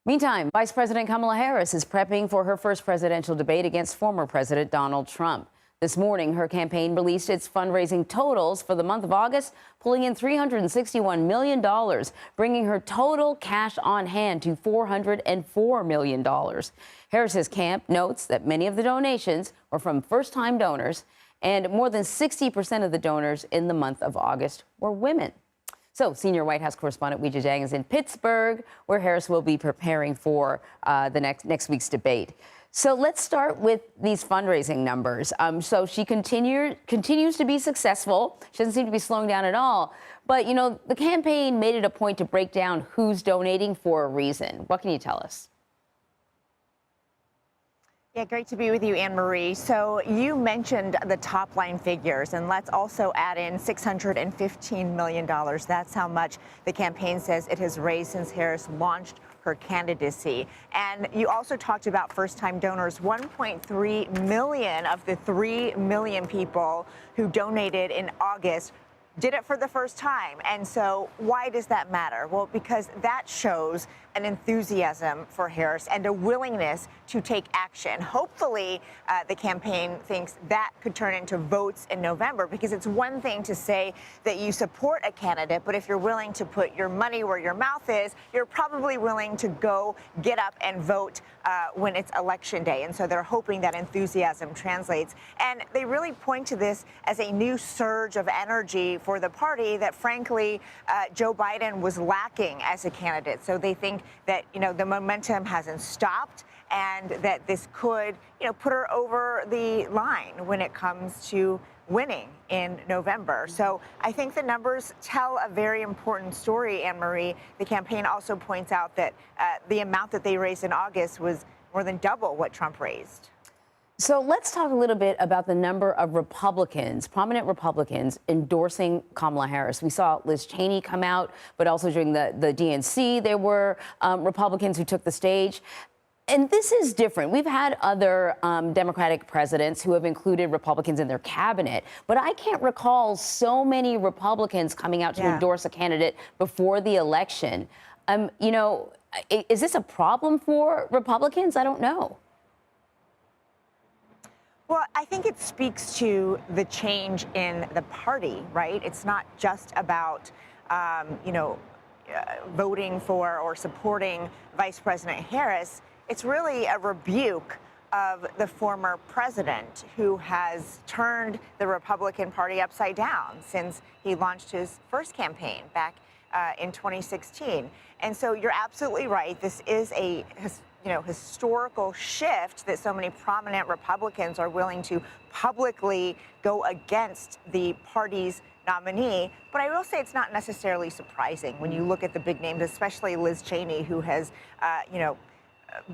Meantime, Vice President Kamala Harris is prepping for her first presidential debate against former President Donald Trump. This morning, her campaign released its fundraising totals for the month of August, pulling in $361 million, bringing her total cash on hand to $404 million. Harris's camp notes that many of the donations were from first-time donors, and more than 60% of the donors in the month of August were women. So, senior White House correspondent Weijia Jiang is in Pittsburgh, where Harris will be preparing for the next week's debate. So let's start with these fundraising numbers. So she continues to be successful. She doesn't seem to be slowing down at all. But, you know, the campaign made it a point to break down who's donating for a reason. What can you tell us? Yeah, great to be with you, Anne Marie. So you mentioned the top line figures, and let's also add in $615 million. That's how much the campaign says it has raised since Harris launched her candidacy. And you also talked about first-time donors. 1.3 million of the 3 million people who donated in August did it for the first time. And so why does that matter? Well, because that shows an enthusiasm for Harris and a willingness to take action. Hopefully, the campaign thinks that could turn into votes in November, because it's one thing to say that you support a candidate, but if you're willing to put your money where your mouth is, you're probably willing to go get up and vote when it's election day. And so they're hoping that enthusiasm translates. And they really point to this as a new surge of energy for the party that, frankly, Joe Biden was lacking as a candidate. So they think that, you know, the momentum hasn't stopped, and that this could, you know, put her over the line when it comes to winning in November. So I think the numbers tell a very important story, Anne Marie. The campaign also points out that the amount that they raised in August was more than double what Trump raised. So let's talk a little bit about the number of Republicans, prominent Republicans, endorsing Kamala Harris. We saw Liz Cheney come out, but also during the DNC, there were Republicans who took the stage. And this is different. We've had other Democratic presidents who have included Republicans in their cabinet, but I can't recall so many Republicans coming out to endorse a candidate before the election. You know, is this a problem for Republicans? I don't know. Well, I think it speaks to the change in the party, right? It's not just about, voting for or supporting Vice President Harris. It's really a rebuke of the former president, who has turned the Republican Party upside down since he launched his first campaign back in 2016. And so you're absolutely right. This is a historical shift that so many prominent Republicans are willing to publicly go against the party's nominee. But I will say it's not necessarily surprising when you look at the big names, especially Liz Cheney, who has,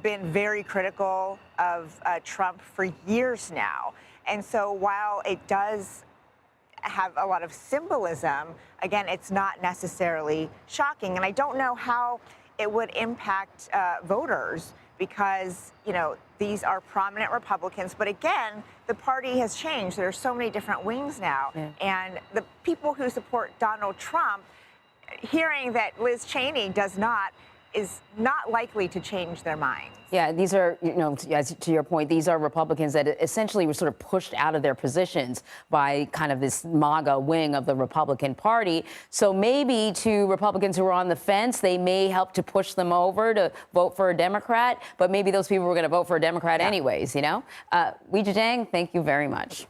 been very critical of Trump for years now. And so while it does have a lot of symbolism, again, it's not necessarily shocking. And I don't know how it would impact voters, because, you know, these are prominent Republicans. But again, the party has changed. There are so many different wings now. Yeah. And the people who support Donald Trump, hearing that Liz Cheney is not likely to change their minds. Yeah, these are, to your point, these are Republicans that essentially were sort of pushed out of their positions by kind of this MAGA wing of the Republican Party. So maybe to Republicans who are on the fence, they may help to push them over to vote for a Democrat, but maybe those people were going to vote for a Democrat anyways, you know? Weijia Jiang, thank you very much.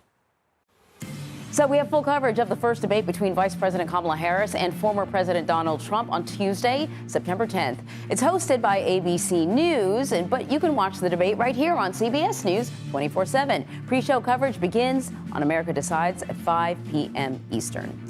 So we have full coverage of the first debate between Vice President Kamala Harris and former President Donald Trump on Tuesday, September 10th. It's hosted by ABC News, but you can watch the debate right here on CBS News 24/7. Pre-show coverage begins on America Decides at 5 p.m. Eastern.